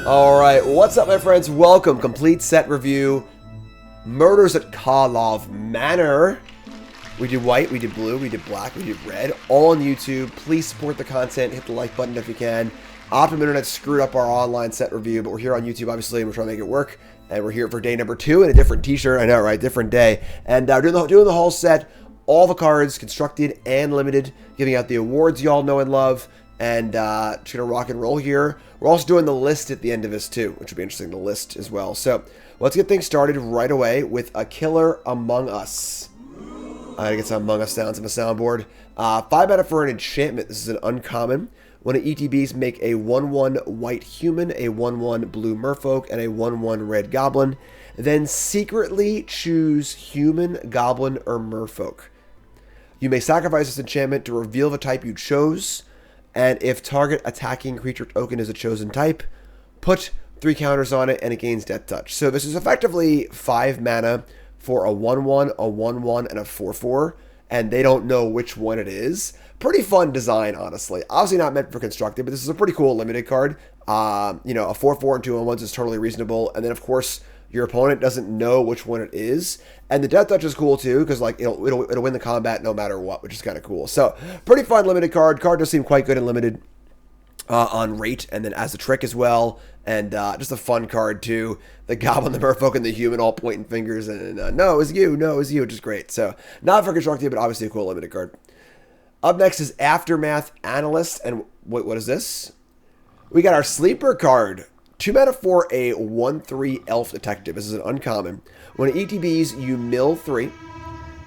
Alright, what's up my friends? Welcome, complete set review. Murders at Karlov Manor. We did white, we did blue, we did black, we did red, all on YouTube. Please support the content, hit the like button if you can. Optimum Internet screwed up our online set review, but we're here on YouTube obviously and we're trying to make it work. And we're here for day number 2 in a different t-shirt, I know right, different day. And doing the whole set, all the cards, constructed and limited, giving out the awards y'all know and love. And just gonna rock and roll here. We're also doing the list at the end of this too, which will be interesting, the list as well. So let's get things started right away with a Killer Among Us. I gotta get some Among Us sounds on the soundboard. 5 mana for an enchantment. This is an uncommon. When it ETBs, make a 1/1 white human, a 1/1 blue merfolk, and a 1/1 red goblin. Then secretly choose human, goblin, or merfolk. You may sacrifice this enchantment to reveal the type you chose. And if target attacking creature token is a chosen type, put 3 counters on it and it gains Death Touch. So this is effectively 5 mana for a 1/1, a 1/1, and a 4/4. And they don't know which one it is. Pretty fun design, honestly. Obviously not meant for constructed, but this is a pretty cool limited card. You know, a 4/4 and 2/1s is totally reasonable. And then, of course, your opponent doesn't know which one it is. And the Death Touch is cool, too, because like it'll win the combat no matter what, which is kind of cool. So, pretty fun limited card. Card does seem quite good and limited on rate, and then as a trick as well. And just a fun card, too. The Goblin, the Merfolk, and the Human all pointing fingers. And no, it's you, no, it's you, which is great. So, not for constructed, but obviously a cool limited card. Up next is Aftermath Analyst. And what is this? We got our Sleeper card. 2 mana for a 1/3 Elf Detective. This is an uncommon. When it ETBs, you mill 3.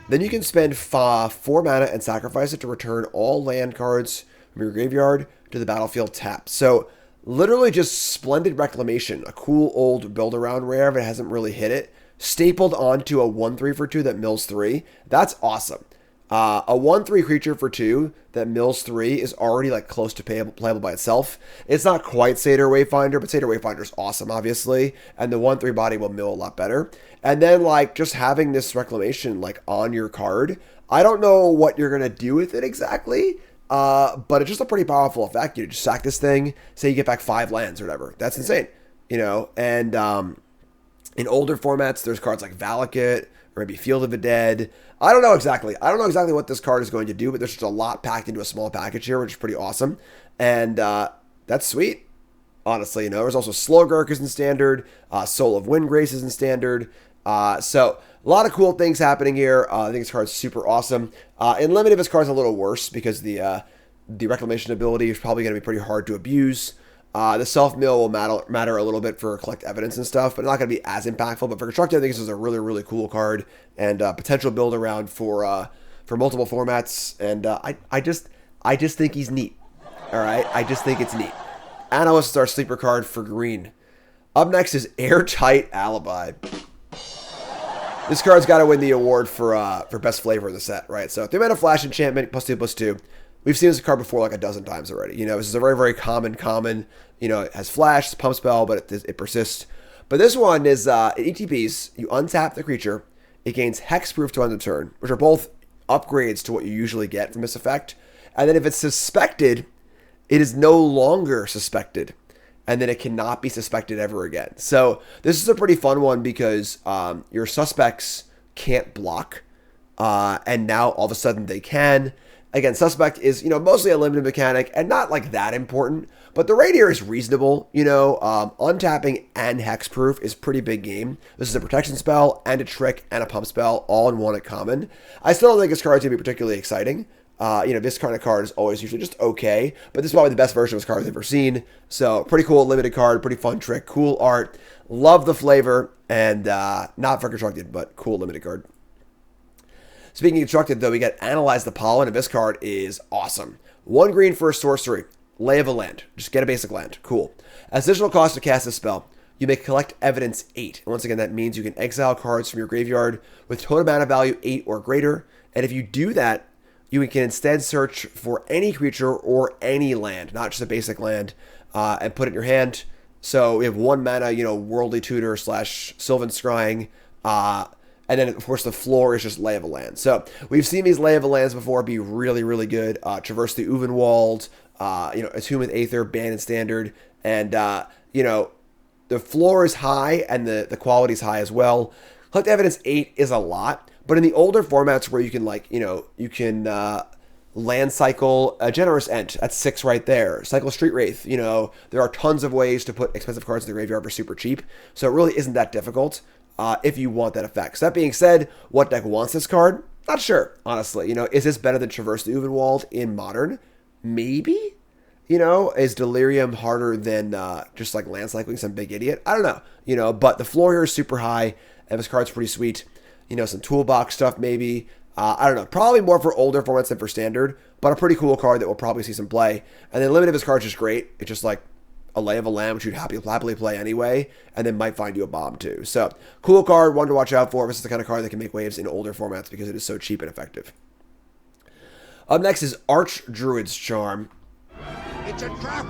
Then you can spend 4 mana and sacrifice it to return all land cards from your graveyard to the battlefield tapped. So, literally just Splendid Reclamation. A cool old build-around rare if it hasn't really hit it. Stapled onto a 1/3 for 2 that mills 3. That's awesome. A 1/3 creature for 2 that mills 3 is already like close to playable by itself. It's not quite Satyr Wayfinder, but Satyr Wayfinder is awesome, obviously. And the 1/3 body will mill a lot better. And then like just having this Reclamation like on your card. I don't know what you're going to do with it exactly. But it's just a pretty powerful effect. You just sack this thing, say you get back 5 lands or whatever. That's insane, you know. And in older formats, there's cards like Valakut or maybe Field of the Dead. I don't know exactly. I don't know exactly what this card is going to do, but there's just a lot packed into a small package here, which is pretty awesome. And that's sweet, honestly. You know, there's also Slogurk is in standard. Soul of Windgrace is in standard. So a lot of cool things happening here. I think this card's super awesome. In limited, this card's a little worse because the Reclamation ability is probably going to be pretty hard to abuse. The self-mill will matter a little bit for collect evidence and stuff, but not going to be as impactful. But for constructed, I think this is a really, really cool card and potential build around for multiple formats. And I just think he's neat. All right, I just think it's neat. Analyst is our sleeper card for green. Up next is Airtight Alibi. This card's got to win the award for best flavor in the set, right? So 3 mana flash enchantment +2/+2. We've seen this card before like a dozen times already. You know, this is a very, very common. You know, it has flash, it's pump spell, but it persists. But this one is ETBs. You untap the creature. It gains hexproof to end the turn, which are both upgrades to what you usually get from this effect. And then if it's suspected, it is no longer suspected. And then it cannot be suspected ever again. So this is a pretty fun one because your suspects can't block. And now all of a sudden they can. Again, suspect is, you know, mostly a limited mechanic and not like that important, but the rate here is reasonable. You know, untapping and hexproof is pretty big game. This is a protection spell and a trick and a pump spell all in one at common. I still don't think this card's gonna be particularly exciting. You know, this kind of card is always usually just okay, but this is probably the best version of this card I've ever seen. So pretty cool limited card, pretty fun trick, cool art, love the flavor, and not for constructed, but cool limited card. Speaking of constructed, though, we got Analyze the Pollen, and this card is awesome. 1 green for a sorcery. Lay of a land. Just get a basic land. Cool. As additional cost to cast this spell, you may collect evidence 8. And once again, that means you can exile cards from your graveyard with total mana value 8 or greater. And if you do that, you can instead search for any creature or any land, not just a basic land, and put it in your hand. So we have 1 mana, you know, Worldly Tutor / Sylvan Scrying, and then, of course, the floor is just Lay of a Land. So we've seen these Lay of a Lands before be really, really good. Traverse the Uvenwald, you know, Attune with Aether, Banned in Standard. And, you know, the floor is high and the quality is high as well. Collect Evidence 8 is a lot, but in the older formats where you can like, you can land cycle a Generous Ent, that's 6 right there. Cycle Street Wraith, there are tons of ways to put expensive cards in the graveyard for super cheap, so it really isn't that difficult if you want that effect. So that being said, what deck wants this card? Not sure, honestly. Is this better than Traverse the Uvenwald in Modern? Maybe? Is Delirium harder than just like land cycling some big idiot? I don't know. But the floor here is super high, and this card's pretty sweet. Some toolbox stuff maybe. I don't know. Probably more for older formats than for standard, but a pretty cool card that will probably see some play. And then Limit of his card's just great. It's just like a Lay of a Lamb, which you'd happily play anyway, and then might find you a bomb too. So, cool card, one to watch out for. This is the kind of card that can make waves in older formats because it is so cheap and effective. Up next is Archdruid's Charm. It's a trap.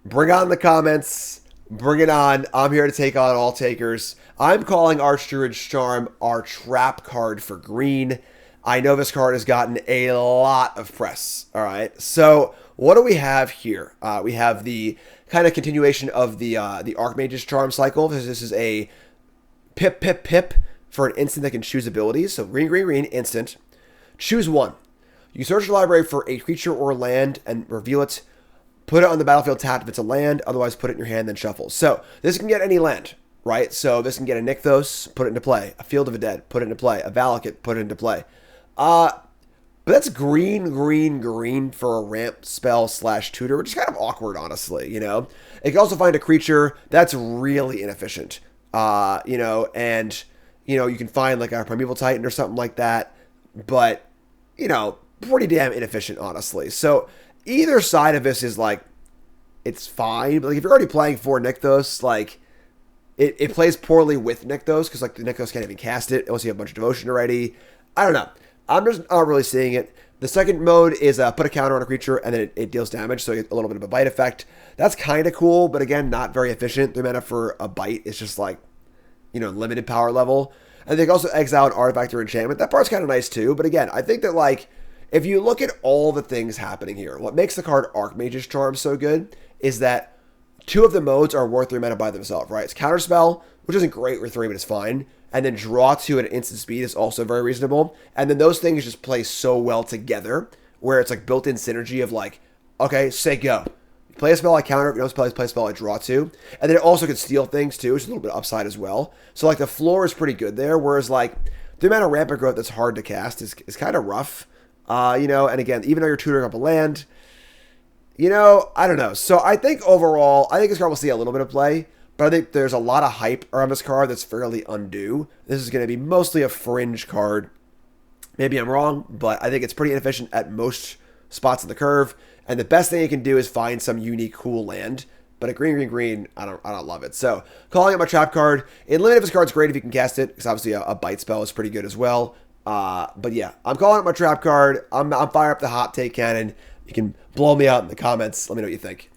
Bring on the comments. Bring it on. I'm here to take on all takers. I'm calling Archdruid's Charm our trap card for green. I know this card has gotten a lot of press. All right. So what do we have here? We have the kind of continuation of the Archmage's Charm cycle. This is a pip for an instant that can choose abilities. So green, instant. Choose one. You search your library for a creature or land and reveal it. Put it on the battlefield tapped if it's a land. Otherwise, put it in your hand, then shuffle. So this can get any land, right? So this can get a Nykthos, put it into play. A Field of the Dead, put it into play. A Valakut, put it into play. But that's green for a ramp spell / tutor, which is kind of awkward, honestly, It can also find a creature that's really inefficient, and, you can find like a Primeval Titan or something like that, but, pretty damn inefficient, honestly. So either side of this is like, it's fine, but like if you're already playing for Nykthos, like, it plays poorly with Nykthos, because like the Nykthos can't even cast it, unless you have a bunch of devotion already. I don't know. I'm just not really seeing it. The second mode is put a counter on a creature, and then it deals damage, so you get a little bit of a bite effect. That's kind of cool, but again, not very efficient. The mana for a bite is just like, limited power level. And they can also exile an artifact or enchantment. That part's kind of nice too, but again, I think that like, if you look at all the things happening here, what makes the card Archmage's Charm so good is that 2 of the modes are worth 3 mana by themselves, right? It's Counterspell, which isn't great with 3, but it's fine. And then draw 2 at instant speed is also very reasonable. And then those things just play so well together, where it's like built-in synergy of like, okay, say go. You play a spell, I counter. If you don't play a spell, I draw 2. And then it also can steal things too, which is a little bit upside as well. So like the floor is pretty good there, whereas like the amount of rampant growth that's hard to cast is kind of rough. And again, even though you're tutoring up a land, I don't know. So I think overall, I think this card will see a little bit of play. But I think there's a lot of hype around this card that's fairly undue. This is going to be mostly a fringe card. Maybe I'm wrong, but I think it's pretty inefficient at most spots of the curve. And the best thing you can do is find some unique, cool land. But at green, I don't love it. So calling it my trap card. In limited, this card's great if you can cast it, because obviously a bite spell is pretty good as well. But yeah, I'm calling it my trap card. I'm firing up the hot take cannon. You can blow me out in the comments. Let me know what you think.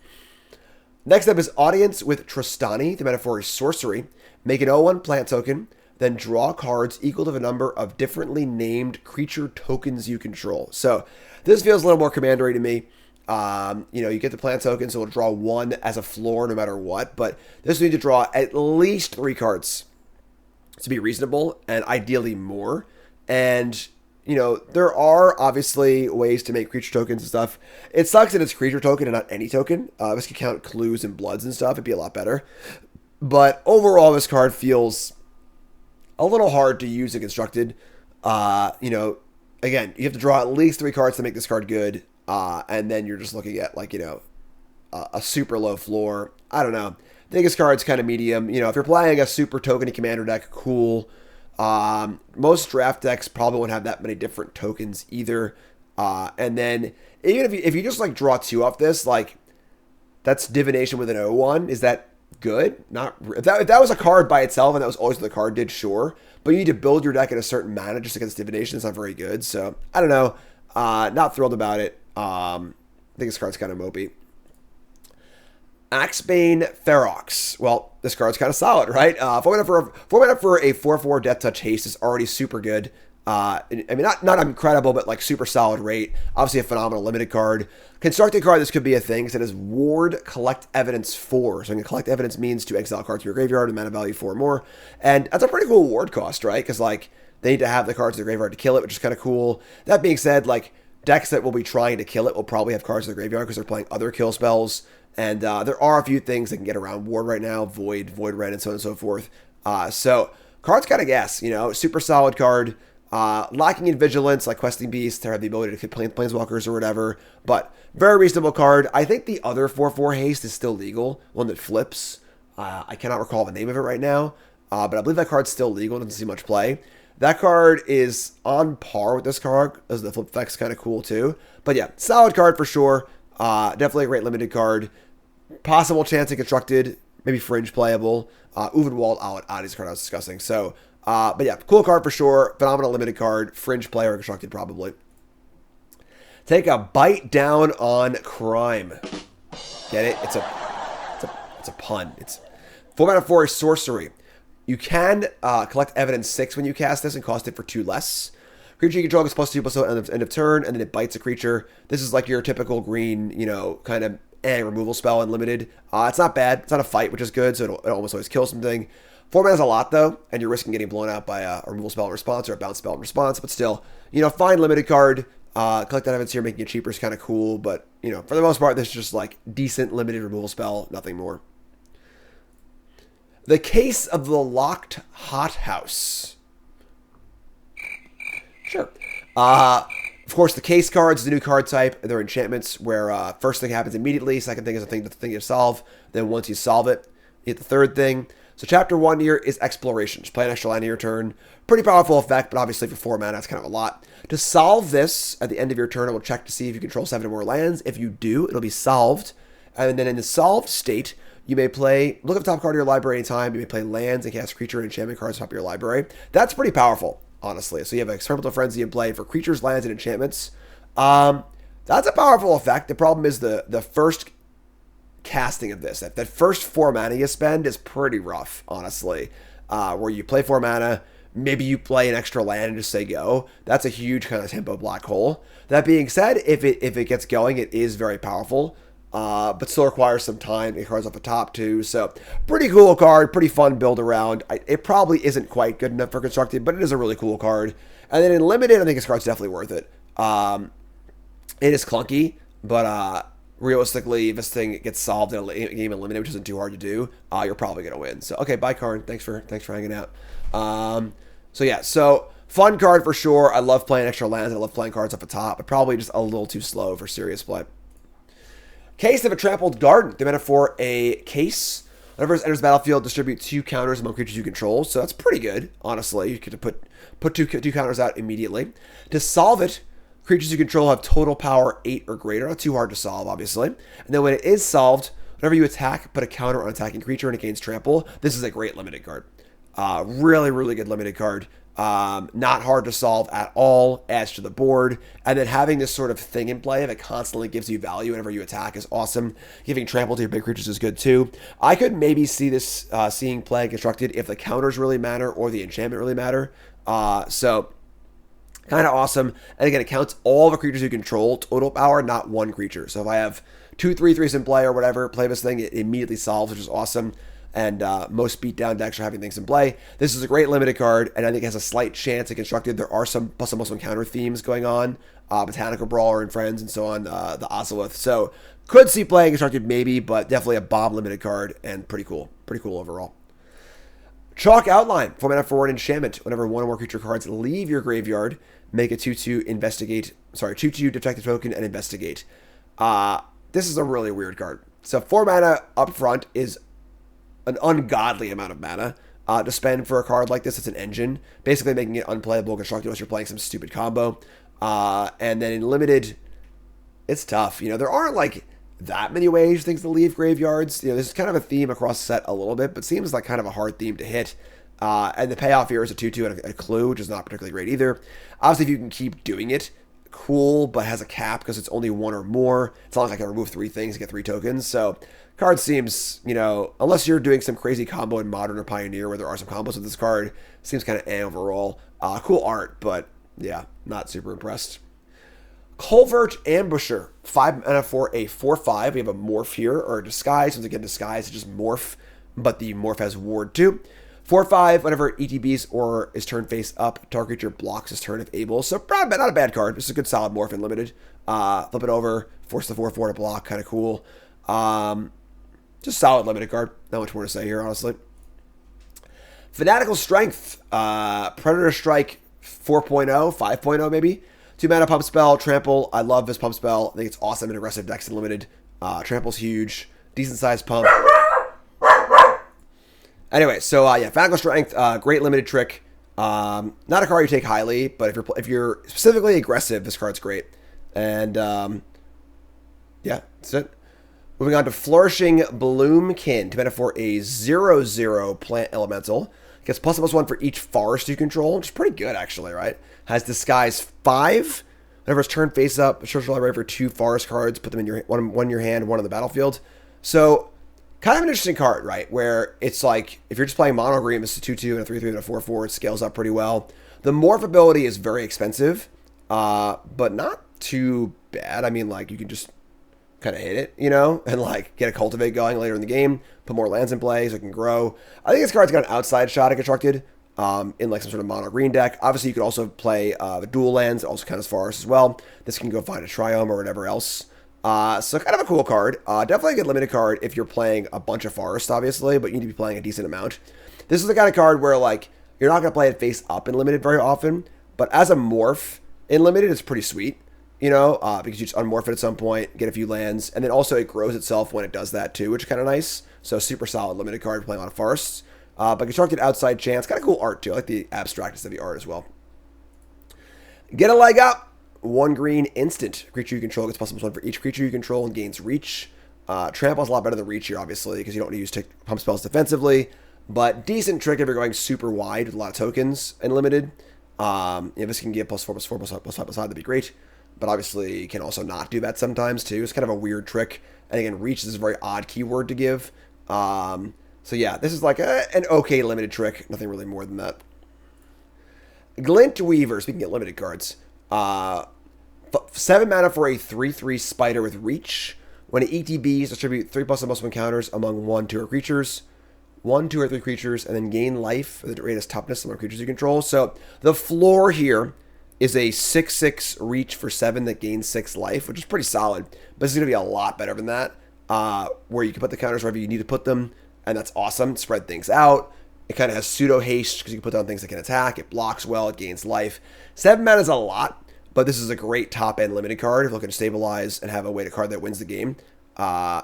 Next up is Audience with Tristani. The metaphor is Sorcery. Make an 0/1 plant token, then draw cards equal to the number of differently named creature tokens you control. So this feels a little more commandery to me. You get the plant token, so we'll draw 1 as a floor no matter what. But this will need to draw at least 3 cards to be reasonable, and ideally more. And there are obviously ways to make creature tokens and stuff. It sucks that it's creature token and not any token. This could count clues and bloods and stuff. It'd be a lot better. But overall, this card feels a little hard to use and constructed. Again, you have to draw at least 3 cards to make this card good. And then you're just looking at like, a super low floor. I don't know. I think this card's kind of medium. If you're playing a super tokeny commander deck, cool. Most draft decks probably won't have that many different tokens either. And then even if you just like draw 2 off this, like that's divination with an 0/1. Is that good? Not if that was a card by itself and that was always what the card did, sure. But you need to build your deck at a certain mana just against divination. It's not very good. So I don't know. Not thrilled about it. I think this card's kind of mopey. Axebane Ferox. Well, this card's kind of solid, right? Format for a 4/4 Death Touch haste is already super good. I mean, not incredible, but like super solid rate. Obviously a phenomenal limited card. Constructed card, this could be a thing, because it is Ward Collect Evidence 4. So collect evidence means to exile cards to your graveyard with mana value 4 or more. And that's a pretty cool ward cost, right? Because like they need to have the cards in the graveyard to kill it, which is kind of cool. That being said, like decks that will be trying to kill it will probably have cards in the graveyard because they're playing other kill spells. And there are a few things that can get around Ward right now, Void Red, and so on and so forth. So cards kind of gas, you know, super solid card. Lacking in vigilance, like Questing Beast, to have the ability to kill planeswalkers or whatever, but very reasonable card. I think the other 4/4 haste is still legal, one that flips. I cannot recall the name of it right now, but I believe that card's still legal, doesn't see much play. That card is on par with this card, as the flip effect's kind of cool too. But yeah, solid card for sure. Definitely a great limited card. Possible chance of constructed, maybe fringe playable. Uvenwald Oddies card I was discussing. So, but yeah, cool card for sure. Phenomenal limited card. Fringe player constructed probably. Take a bite down on crime. Get it? It's a pun. It's 4 mana 4 sorcery. You can collect evidence 6 when you cast this and cost it for 2 less. Creature you control gets +2/+2 end of turn, and then it bites a creature. This is like your typical green, you know, kind of removal spell unlimited. It's not bad. It's not a fight, which is good, so it almost always kills something. 4 mana is a lot, though, and you're risking getting blown out by a removal spell in response or a bounce spell in response, but still, you know, fine limited card. Collect that evidence here, making it cheaper is kind of cool, but, you know, for the most part, this is just like decent limited removal spell, nothing more. The Case of the Locked Hothouse. Sure. Of course, the case cards, the new card type, they're enchantments where first thing happens immediately, second thing is a thing you solve, then once you solve it, you get the third thing. So chapter 1 here is Exploration. Just play an extra land on your turn. Pretty powerful effect, but obviously for 4 mana, that's kind of a lot. To solve this, at the end of your turn, it will check to see if you control 7 or more lands. If you do, it'll be solved. And then in the solved state, you may play, look at the top card of your library anytime. You may play lands and cast creature and enchantment cards on top of your library. That's pretty powerful, honestly. So you have Experimental Frenzy in play for creatures, lands, and enchantments. That's a powerful effect. The problem is the first casting of this. That first 4 mana you spend is pretty rough, honestly. Where you play 4 mana, maybe you play an extra land and just say go. That's a huge kind of tempo black hole. That being said, if it gets going, it is very powerful. But still requires some time. It cards off the top too, so pretty cool card, pretty fun build around. It probably isn't quite good enough for constructed, but it is a really cool card. And then in limited, I think this card's definitely worth it. It is clunky, but realistically, if this thing gets solved in a game in limited, which isn't too hard to do, you're probably gonna win. So okay, bye, Karn. Thanks for hanging out. So yeah, so fun card for sure. I love playing extra lands. I love playing cards off the top, but probably just a little too slow for serious play. Case of a Trampled Garden. They meant it for a case. Whenever it enters the battlefield, distribute 2 counters among creatures you control. So that's pretty good, honestly. You could put two counters out immediately. To solve it, creatures you control have total power 8 or greater. Not too hard to solve, obviously. And then when it is solved, whenever you attack, put a counter on attacking creature and it gains trample. This is a great limited card. Really, really good limited card. Not hard to solve at all, adds to the board, and then having this sort of thing in play that constantly gives you value whenever you attack is awesome. Giving trample to your big creatures is good too. I could maybe see this seeing play constructed if the counters really matter or the enchantment really matter. So kind of awesome. And again, it counts all the creatures you control, total power, not one creature. So if I have 2 3/3s in play or whatever, play this thing, it immediately solves, which is awesome. And most beatdown decks are having things in play. This is a great limited card, and I think it has a slight chance of constructed. There are some counter themes going on. Botanical Brawler and Friends and so on, the Ozolith. So could see playing constructed maybe, but definitely a bomb limited card and pretty cool. Pretty cool overall. Chalk Outline. 4 mana for an enchantment. Whenever 1 or more creature cards leave your graveyard, make a 2/2 investigate. Sorry, 2/2 detect the token and investigate. This is a really weird card. So 4 mana up front is an ungodly amount of mana to spend for a card like this. It's an engine, basically making it unplayable constructed unless you're playing some stupid combo. And then in limited, it's tough. You know, there aren't like that many ways things to leave graveyards. You know, this is kind of a theme across the set a little bit, but seems like kind of a hard theme to hit. And the payoff here is a 2/2 and a clue, which is not particularly great either. Obviously, if you can keep doing it, cool, but has a cap because it's only 1 or more. It's not like I can remove 3 things and get 3 tokens. So card seems, you know, unless you're doing some crazy combo in Modern or Pioneer where there are some combos with this card, seems kind of overall. Cool art, but Yeah, not super impressed. Culvert Ambusher, 5 mana for a 4/5. We have a morph here, or a disguise. Once again, disguise is just morph, but the morph has ward too. 4/5, whenever ETBs or is turned face up, target creature blocks his turn if able. So probably not a bad card. This is a good solid morph in limited. Flip it over, force the 4/4 to block, kind of cool. Just solid limited card. Not much more to say here, honestly. Fanatical Strength, Predator Strike 4.0, 5.0 maybe. 2 mana pump spell, trample. I love this pump spell. I think it's awesome in aggressive decks and limited. Trample's huge, decent sized pump. Anyway, so yeah, Fanatical Strength, great limited trick. Not a card you take highly, but if you're specifically aggressive, this card's great. And yeah, that's it. Moving on to Flourishing Bloomkin, 2 mana for a 0/0 plant elemental. Gets +1/+1 for each forest you control, which is pretty good actually, right? Has Disguise 5. Whenever it's turned face up, search your library for 2 forest cards, put them in your one in your hand, one on the battlefield. So kind of an interesting card, right? Where it's like if you're just playing mono green, it's a 2/2 and a 3/3 and a 4/4. It scales up pretty well. The morph ability is very expensive, but not too bad. I mean, like you can just kind of hit it, you know, and like get a cultivate going later in the game, put more lands in play so it can grow. I think this card's got an outside shot at constructed in like some sort of mono green deck. Obviously, you could also play the dual lands, also kind of forest as well. This can go find a triome or whatever else. So kind of a cool card. Definitely a good limited card if you're playing a bunch of forest, obviously, but you need to be playing a decent amount. This is the kind of card where like you're not going to play it face up in limited very often, but as a morph in limited, it's pretty sweet. You know, because you just unmorph it at some point, get a few lands, and then also it grows itself when it does that too, which is kind of nice. So super solid limited card playing a lot of forests. But constructed outside chance, kind of cool art too. I like the abstractness of the art as well. Get a leg up. 1 green instant. Creature you control gets +1 for each creature you control and gains reach. Trample is a lot better than reach here, obviously, because you don't need to use pump spells defensively. But decent trick if you're going super wide with a lot of tokens and limited. If this can get +4/+4 +5/+5, that'd be great. But obviously you can also not do that sometimes too. It's kind of a weird trick. And again, reach is a very odd keyword to give. So yeah, this is like an okay limited trick. Nothing really more than that. Glint Weaver, speaking of limited cards. 7 mana for a 3/3 spider with reach. When it ETBs, distribute 3+1/+1 counters among 1, 2, or creatures. 1, 2, or 3 creatures, and then gain life for the greatest toughness among creatures you control. So the floor here is a 6/6 reach for 7 that gains 6 life, which is pretty solid. But this is going to be a lot better than that, where you can put the counters wherever you need to put them, and that's awesome. Spread things out. It kind of has pseudo haste because you can put down things that can attack. It blocks well. It gains life. 7 mana is a lot, but this is a great top-end limited card if you're looking to stabilize and have a way to card that wins the game.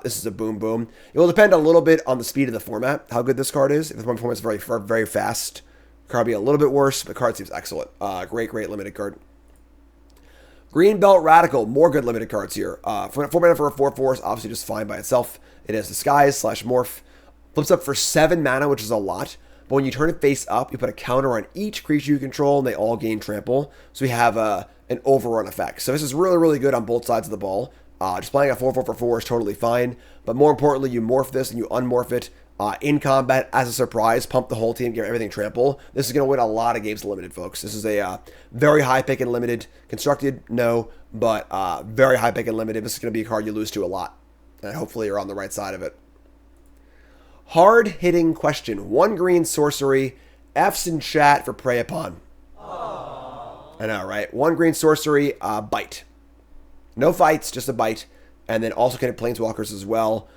This is a boom boom. It will depend a little bit on the speed of the format, how good this card is. If the format is very, very fast, card be a little bit worse, but card seems excellent. Great limited card. Green Belt Radical, more good limited cards here. 4 mana for a 4/4 is obviously just fine by itself. It has Disguise / Morph. Flips up for 7 mana, which is a lot. But when you turn it face up, you put a counter on each creature you control, and they all gain trample. So we have an overrun effect. So this is really, really good on both sides of the ball. Just playing a 4/4 for 4 is totally fine. But more importantly, you morph this and you unmorph it. In combat, as a surprise, pump the whole team, give everything trample. This is going to win a lot of games limited, folks. This is a very high pick and limited. Constructed, no, but very high pick and limited. This is going to be a card you lose to a lot. And hopefully you're on the right side of it. Hard-hitting question. 1 green sorcery. F's in chat for prey upon. Aww. I know, right? 1 green sorcery, bite. No fights, just a bite. And then also kind of planeswalkers as well.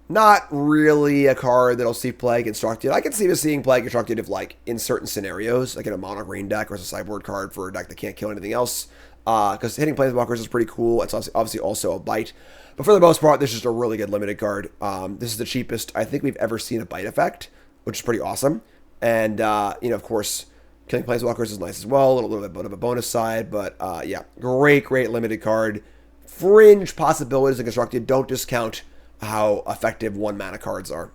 Not really a card that'll see play constructed. I can see this seeing play constructed if, like, in certain scenarios, like in a mono green deck or as a sideboard card for a deck that can't kill anything else. Because hitting planeswalkers is pretty cool. It's obviously also a bite. But for the most part, this is just a really good limited card. This is the cheapest I think we've ever seen a bite effect, which is pretty awesome. And, you know, of course, killing planeswalkers is nice as well. A little bit of a bonus side. But, yeah, great limited card. Fringe possibilities of constructed. Don't discount how effective 1 mana cards are.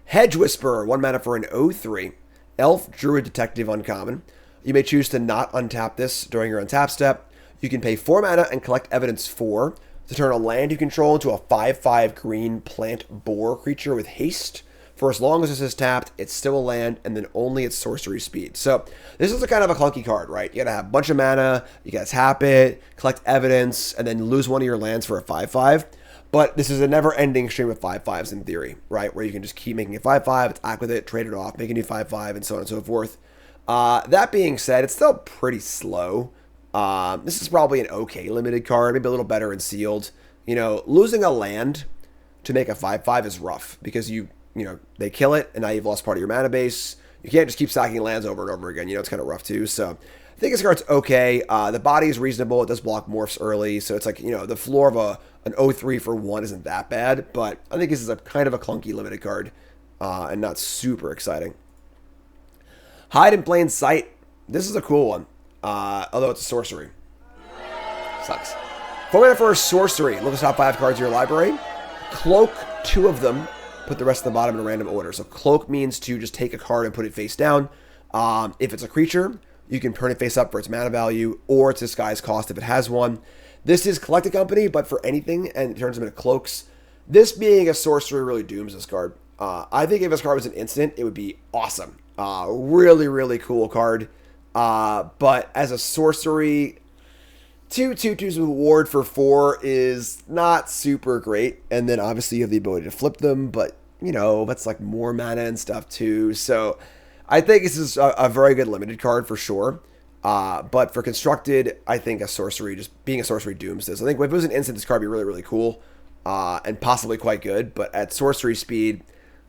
Hedge Whisperer, 1 mana for an 0/3. Elf, Druid, Detective, uncommon. You may choose to not untap this during your untap step. You can pay 4 mana and collect evidence 4 to turn a land you control into a 5/5 green plant boar creature with haste. For as long as this is tapped, it's still a land, and then only its sorcery speed. So this is a kind of a clunky card, right? You gotta have a bunch of mana, you gotta tap it, collect evidence, and then lose one of your lands for a 5/5. But this is a never-ending stream of 5/5s in theory, right? Where you can just keep making a 5/5, attack with it, trade it off, make a new 5/5, and so on and so forth. That being said, it's still pretty slow. This is probably an okay limited card, maybe a little better in sealed. You know, losing a land to make a 5/5 is rough because they kill it, and now you've lost part of your mana base. You can't just keep stacking lands over and over again. You know, it's kind of rough too. So I think this card's okay. The body is reasonable. It does block morphs early, so it's like, the floor of an 0/3 for 1 isn't that bad. But I think this is a kind of a clunky limited card and not super exciting. Hide in Plain Sight. This is a cool one, although it's a sorcery. Sucks. 4 mana for a sorcery. Look at the top 5 cards of your library. Cloak 2 of them. Put the rest of the bottom in a random order. So cloak means to just take a card and put it face down. If it's a creature, you can turn it face up for its mana value or its disguise cost if it has one. This is Collect a Company, but for anything, and it turns them into cloaks. This being a sorcery really dooms this card. I think if this card was an instant, it would be awesome. Really, really cool card. But as a sorcery, 2/2/2's reward for 4 is not super great. And then obviously you have the ability to flip them, but that's like more mana and stuff too. So I think this is a very good limited card for sure. But for constructed, I think a sorcery, just being a sorcery, dooms this. I think if it was an instant, this card would be really, really cool and possibly quite good. But at sorcery speed,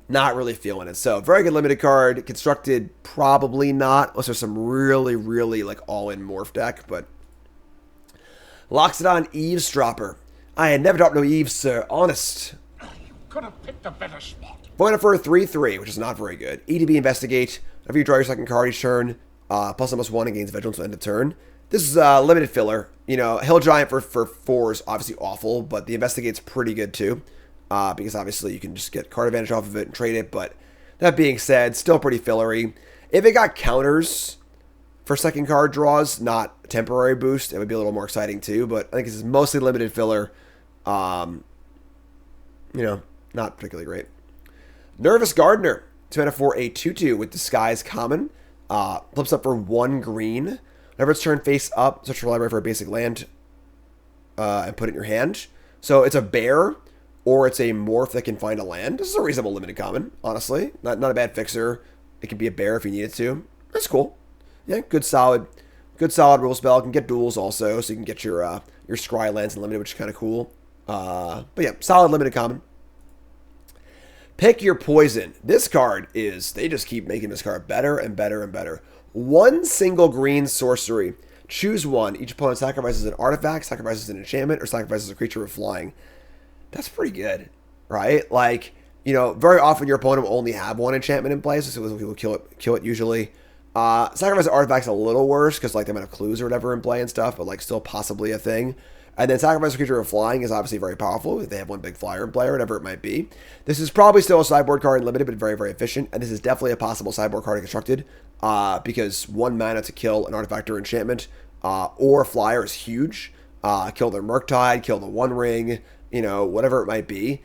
not really feeling it. So very good limited card. Constructed, probably not, unless there's some really, really like all-in morph deck. But Loxodon Eavesdropper. I had never dropped no Eves, sir. Honest. You could have picked a better spot. Point for a 3/3, which is not very good. EDB Investigate. Whenever you draw your second card each turn, plus almost 1 and gains Vigilance at end of turn. This is a limited filler. Hill Giant for 4 is obviously awful, but the Investigate's pretty good too. Because obviously you can just get card advantage off of it and trade it. But that being said, still pretty fillery. If it got counters for second card draws, not temporary boost, it would be a little more exciting too. But I think this is mostly limited filler. Not particularly great. Nervous Gardener. 2 mana for a 2/2 with Disguise Common. Flips up for 1 green. Whenever it's turned face up, search your library for a basic land and put it in your hand. So it's a bear, or it's a morph that can find a land. This is a reasonable limited common, honestly. Not a bad fixer. It can be a bear if you need it to. That's cool. Yeah, good solid rule spell. It can get duels also, so you can get your scry lands in limited, which is kind of cool. But yeah, solid limited common. Pick Your Poison. This card they just keep making this card better and better and better. 1 single green sorcery. Choose one. Each opponent sacrifices an artifact, sacrifices an enchantment, or sacrifices a creature with flying. That's pretty good, right? Like, very often your opponent will only have 1 enchantment in play, so people kill it usually. Sacrifice an artifact's a little worse, because like they might have clues or whatever in play and stuff, but like still possibly a thing. And then sacrifice a creature with flying is obviously very powerful if they have 1 big flyer in play or whatever it might be. This is probably still a sideboard card in limited, but very, very efficient. And this is definitely a possible sideboard card in constructed because 1 mana to kill an artifact or enchantment or a flyer is huge. Kill the Murktide, kill the One Ring, whatever it might be.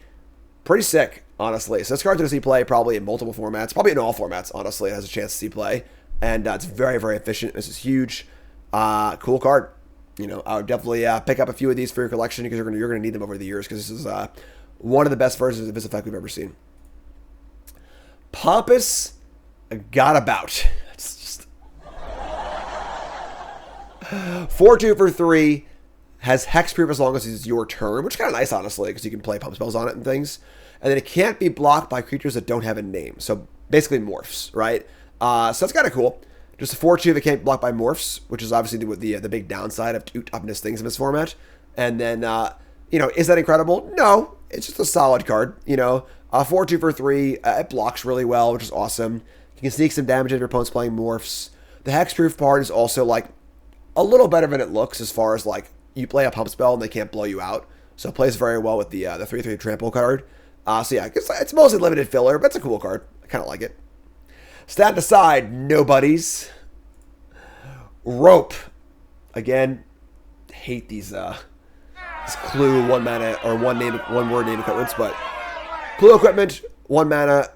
Pretty sick, honestly. So this card's going to see play probably in multiple formats, probably in all formats, honestly. It has a chance to see play. And it's very, very efficient. This is huge. Cool card. I would definitely pick up a few of these for your collection because you're going to need them over the years because this is one of the best versions of this effect we've ever seen. Papus Got About. It's just 4/2 for 3. Has hexproof as long as it's your turn, which is kind of nice, honestly, because you can play pump spells on it and things. And then it can't be blocked by creatures that don't have a name. So basically morphs, right? So that's kind of cool. Just a 4/2 that can't be blocked by morphs, which is obviously the big downside of toughness things in this format. And then, is that incredible? No, it's just a solid card. 4/2 for 3. It blocks really well, which is awesome. You can sneak some damage if your opponent's playing morphs. The hexproof part is also like a little better than it looks as far as like you play a pump spell and they can't blow you out. So it plays very well with the 3/3 trample card. So yeah, it's mostly limited filler, but it's a cool card. I kind of like it. Stat aside, nobodies. Rope. Again, hate these clue 1 mana or one word name equipments, but clue equipment, 1 mana,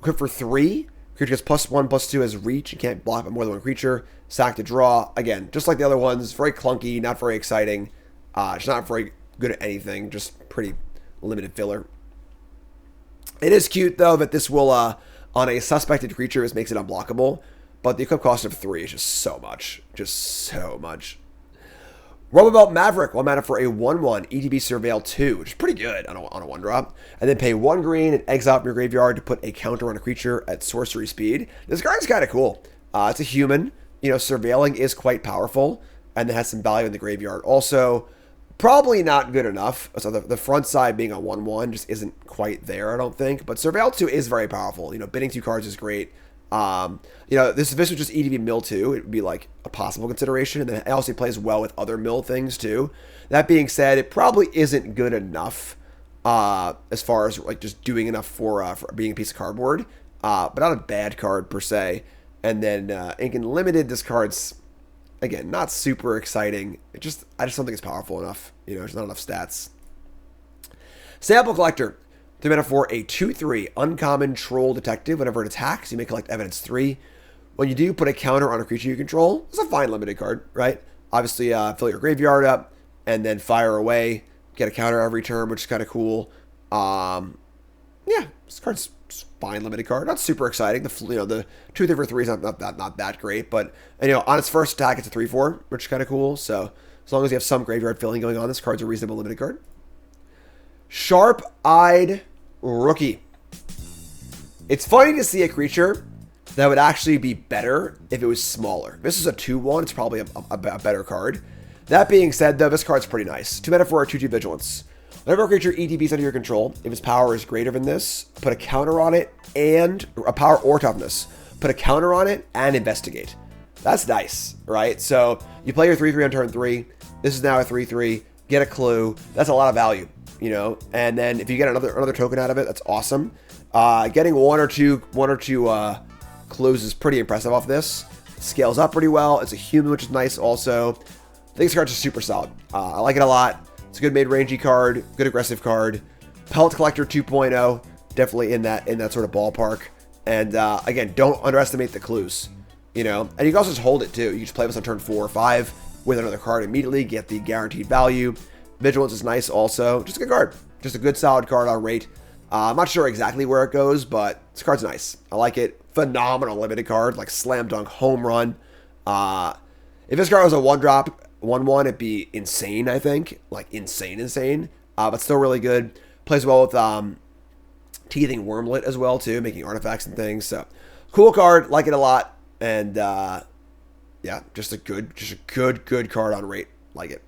Equip for 3. Creature gets +1/+2 as reach. You can't block by more than one creature. Sack to draw. Again, just like the other ones, very clunky, not very exciting. It's not very good at anything. Just pretty limited filler. It is cute, though, that this will, on a suspected creature, this makes it unblockable. But the equip cost of 3 is just so much. Just so much. Robobout Maverick, 1 mana for a 1/1 ETB Surveil 2, which is pretty good on a 1-drop. And then pay 1 green and exile from your graveyard to put a counter on a creature at sorcery speed. This card is kind of cool. It's a human. You know, surveilling is quite powerful, and it has some value in the graveyard. Also, probably not good enough. So the front side being a 1/1 just isn't quite there, I don't think. But Surveil 2 is very powerful. You know, bidding 2 cards is great. You know, this was just EDB mill 2. It would be like a possible consideration. And then it also plays well with other mill things too. That being said, it probably isn't good enough as far as like just doing enough for being a piece of cardboard. But not a bad card per se. And then Ink and Limited, this card's, again, not super exciting. I just don't think it's powerful enough. You know, there's not enough stats. Sample Collector. 3 mana for a 2/3 uncommon troll detective. Whenever it attacks, you may collect evidence 3. When you do, put a counter on a creature you control. It's a fine limited card, right? Obviously, fill your graveyard up and then fire away. Get a counter every turn, which is kind of cool. Yeah, this card's fine limited card. Not super exciting. The 2/3 for 3 is not that great, but on its first attack, it's a 3/4, which is kind of cool. So as long as you have some graveyard filling going on, this card's a reasonable limited card. Sharp-Eyed Rookie. It's funny to see a creature that would actually be better if it was smaller. If this is a 2/1, it's probably a better card. That being said, though, this card's pretty nice. 2 mana for a 2/2 Vigilance. Whenever a creature ETBs under your control, if its power is greater than this, put a counter on it and a power or toughness. Put a counter on it and investigate. That's nice, right? So you play your 3/3 on turn 3. This is now a 3/3. Get a clue. That's a lot of value. And then if you get another token out of it, that's awesome. Getting one or two clues is pretty impressive off this. Scales up pretty well. It's a human, which is nice also. I think this card's just super solid. I like it a lot. It's a good mid-rangey card, good aggressive card. Pellet Collector 2.0, definitely in that sort of ballpark. And again, don't underestimate the clues. And you can also just hold it too. You just play this on turn 4 or 5 with another card immediately, get the guaranteed value. Vigilance is nice also. Just a good card. Just a good solid card on rate. I'm not sure exactly where it goes, but this card's nice. I like it. Phenomenal limited card. Like slam dunk home run. If this card was a 1-drop, 1/1, it'd be insane, I think. Like insane. But still really good. Plays well with Teething Wormlet as well too, making artifacts and things. So cool card. Like it a lot. And yeah, just a good card on rate. Like it.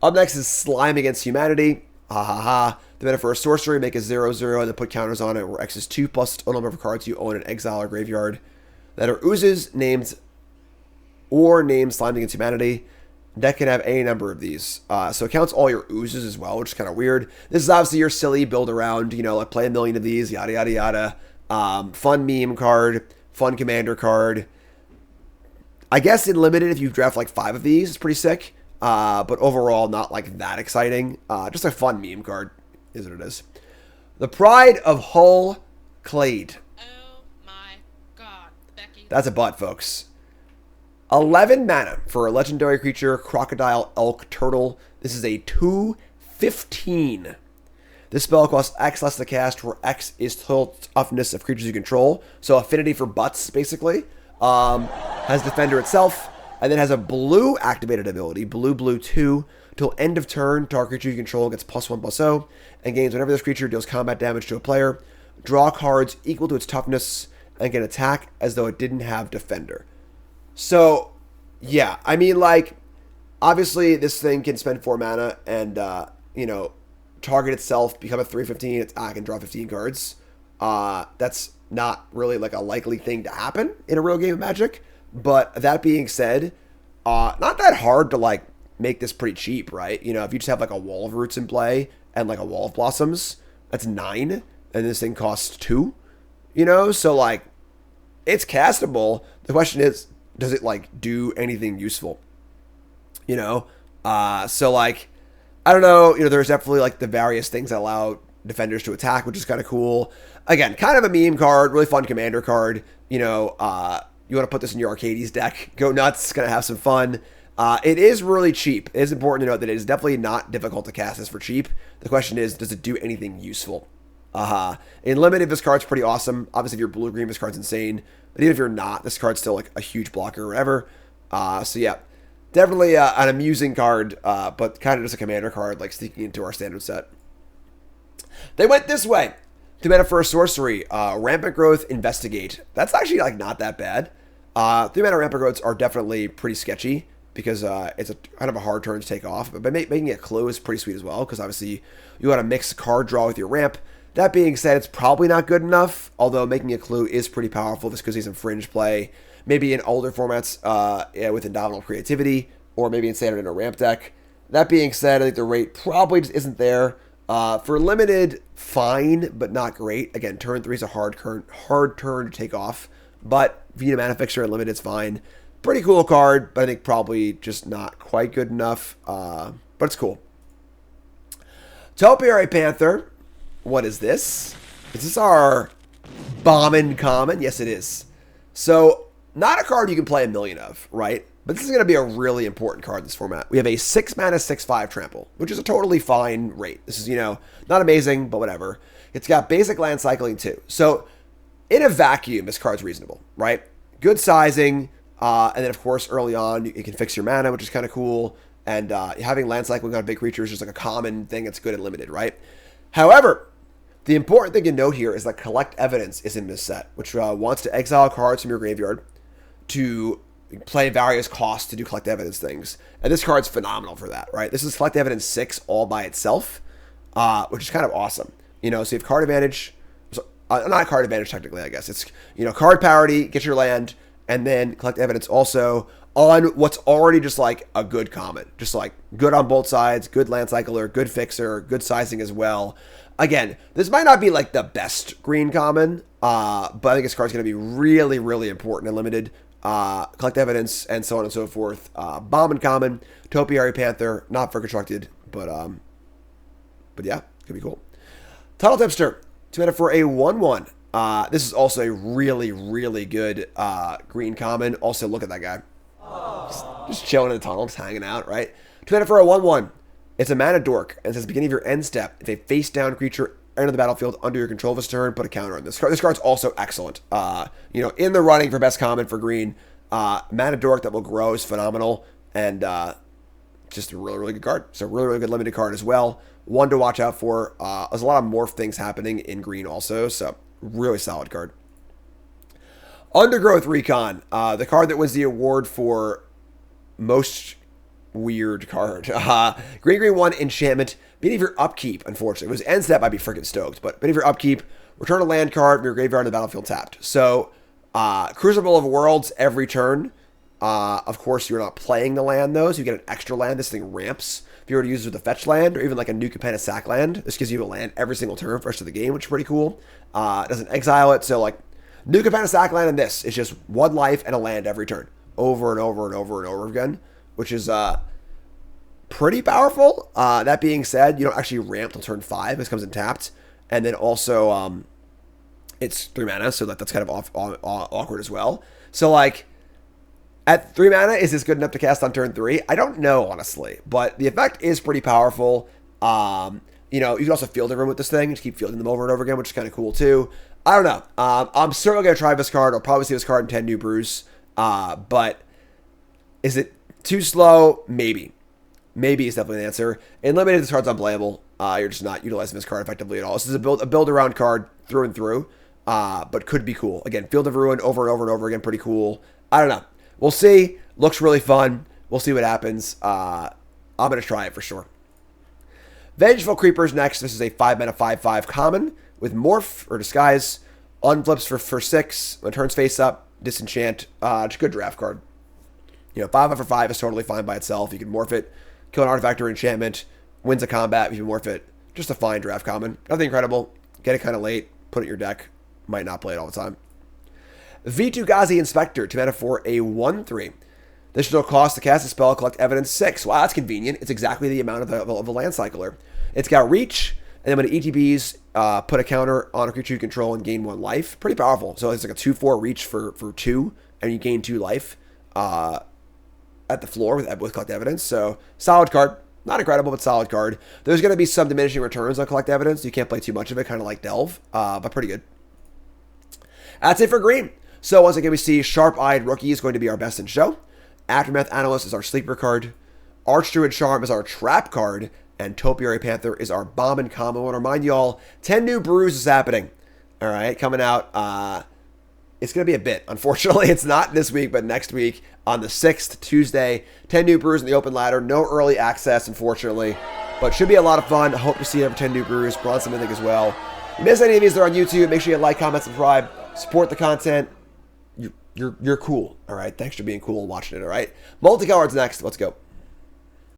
Up next is Slime Against Humanity. Ha ha ha. The mana for a sorcery, make a 0/0 and then put counters on it, where X is 2 plus the total number of cards you own in exile or graveyard that are oozes, named Slime Against Humanity. Deck can have any number of these. So it counts all your oozes as well, which is kind of weird. This is obviously your silly build around, like play a million of these, yada yada yada. Fun meme card, fun commander card. I guess in limited, if you draft like 5 of these, it's pretty sick. But overall, not like that exciting. Just a fun meme card is what it is. The Pride of Hullclay. Oh my god, Becky. That's a butt, folks. 11 mana for a legendary creature, Crocodile Elk Turtle. This is a 2/15. This spell costs X less to cast, where X is total toughness of creatures you control. So affinity for butts, basically. Has Defender itself. And then has a blue activated ability, blue 2, till end of turn. Target creature you control gets +1/+0, and gains whenever this creature deals combat damage to a player. Draw cards equal to its toughness, and can attack as though it didn't have Defender. So, yeah, I mean, like, obviously this thing can spend 4 mana and, target itself, become a 3/15, attack, and draw 15 cards. That's not really like a likely thing to happen in a real game of Magic. But that being said, not that hard to like make this pretty cheap, right? If you just have like a Wall of Roots in play and like a Wall of Blossoms, that's 9, and this thing costs 2. So like it's castable. The question is, does it like do anything useful? So like I don't know. There's definitely like the various things that allow defenders to attack, which is kind of cool. Again, kind of a meme card, really fun commander card. You know, you want to put this in your Arcades deck. Go nuts, gonna have some fun. It is really cheap. It is important to note that it is definitely not difficult to cast this for cheap. The question is, does it do anything useful? In limited, this card's pretty awesome. Obviously, if you're blue-green, this card's insane. But even if you're not, this card's still like a huge blocker or whatever. So yeah, definitely an amusing card, but kind of just a commander card, like sneaking into our standard set. They went this way. 2 mana for a sorcery. Rampant Growth, Investigate. That's actually like not that bad. 3 mana Rampant Growths are definitely pretty sketchy because it's a kind of a hard turn to take off. But making it clue is pretty sweet as well, because obviously you want to mix card draw with your ramp. That being said, it's probably not good enough, although making a clue is pretty powerful just because he's in fringe play. Maybe in older formats with Indomitable Creativity, or maybe in standard in a ramp deck. That being said, I think the rate probably just isn't there. For limited, fine, but not great. Again, turn 3 is a hard turn to take off, but Vita Mana Fixer and limited is fine. Pretty cool card, but I think probably just not quite good enough, but it's cool. Topiary Panther. What is this? Is this our Bombin Common? Yes, it is. So, not a card you can play a million of, right? But this is going to be a really important card in this format. We have a 6 mana 6/5 trample, which is a totally fine rate. This is, you know, not amazing, but whatever. It's got basic land cycling too. So, in a vacuum, this card's reasonable, right? Good sizing, and then of course early on you can fix your mana, which is kind of cool. And having land cycling on big creatures is just like a common thing that's good and limited, right? However, the important thing to note here is that Collect Evidence is in this set, which wants to exile cards from your graveyard to play various costs to do Collect Evidence things. And this card's phenomenal for that, right? This is Collect Evidence 6 all by itself, which is kind of awesome. You know, so you have card advantage, not card advantage technically, I guess. It's, you know, card parity, get your land, and then Collect Evidence also on what's already just like a good common. Just like good on both sides, good land cycler, good fixer, good sizing as well. Again, this might not be like the best green common, but I think this card's going to be really, really important and limited. Collect Evidence and so on and so forth. Bombin Common, Topiary Panther, not for constructed, but yeah, could be cool. Tunnel Tipster, 2 mana for a 1/1. This is also a really, really good green common. Also, look at that guy. Just chilling in the tunnel, just hanging out, right? 2 mana for a 1/1. It's a mana dork, and it says beginning of your end step. If a face-down creature enter the battlefield under your control this turn, put a counter on this card. This card's also excellent. You know, in the running for best common for green. Mana dork that will grow is phenomenal, and just a really, really good card. So really, really good limited card as well. One to watch out for. There's a lot of morph things happening in green also, so really solid card. Undergrowth Recon, the card that wins the award for most weird card. Green 1 enchantment. Beginning of your upkeep, unfortunately. If it was end step, I'd be freaking stoked. But beginning of your upkeep, return a land card from your graveyard to the battlefield tapped. So, Crucible of Worlds every turn. Of course, you're not playing the land, though, so you get an extra land. This thing ramps. If you were to use it with a fetch land, or even like a New Capenna sack land, this gives you a land every single turn for the rest of the game, which is pretty cool. It doesn't exile it, so like, New Capenna sack land and this is just 1 life and a land every turn. Over and over and over and over again, which is pretty powerful. That being said, you don't actually ramp till turn 5. This comes in tapped. And then also, it's 3 mana, so that's kind of awkward as well. So, like, at 3 mana, is this good enough to cast on turn 3? I don't know, honestly. But the effect is pretty powerful. You know, you can also field everyone with this thing. Just keep fielding them over and over again, which is kind of cool, too. I don't know. I'm certainly going to try this card. I'll probably see this card in 10 new brews. But is it too slow? Maybe. Maybe is definitely an answer. And limited, this card's unplayable. You're just not utilizing this card effectively at all. This is a build around card through and through, but could be cool. Again, Field of Ruin over and over and over again, pretty cool. I don't know. We'll see. Looks really fun. We'll see what happens. I'm going to try it for sure. Vengeful Creepers next. This is a 5 mana 5/5 common with Morph or Disguise. Unflips for 6. When turns face up, Disenchant. It's a good draft card. You know, 5 for 5 is totally fine by itself. You can morph it, kill an artifact or enchantment, wins a combat if you morph it. Just a fine draft common. Nothing incredible. Get it kind of late. Put it in your deck. Might not play it all the time. V2 Gazi Inspector. 2 mana for a 1/3. Additional cost to cast a spell, collect evidence 6. Wow, that's convenient. It's exactly the amount of a land cycler. It's got reach, And then when it ETBs, put a counter on a creature you control and gain 1 life. Pretty powerful. So it's like a 2/4 reach for 2, and you gain 2 life at the floor with Collect Evidence. So solid card. Not incredible, but solid card. There's going to be some diminishing returns on Collect Evidence. You can't play too much of it, kind of like Delve, but pretty good. That's it for green. So once again, we see Sharp-Eyed Rookie is going to be our best in show. Aftermath Analyst is our sleeper card. Archdruid Charm is our trap card. And Topiary Panther is our Bombin Common. I want to remind you all, 10 new brews is happening. All right, coming out. It's going to be a bit. Unfortunately, it's not this week, but next week on the 6th, Tuesday. 10 new brews in the open ladder. No early access, unfortunately. But should be a lot of fun. I hope to see you have 10 new brews. Bronson Mythic as well. If you miss any of these, they're on YouTube. Make sure you like, comment, subscribe. Support the content. You're cool. All right. Thanks for being cool and watching it. All right. Multicolor's next. Let's go.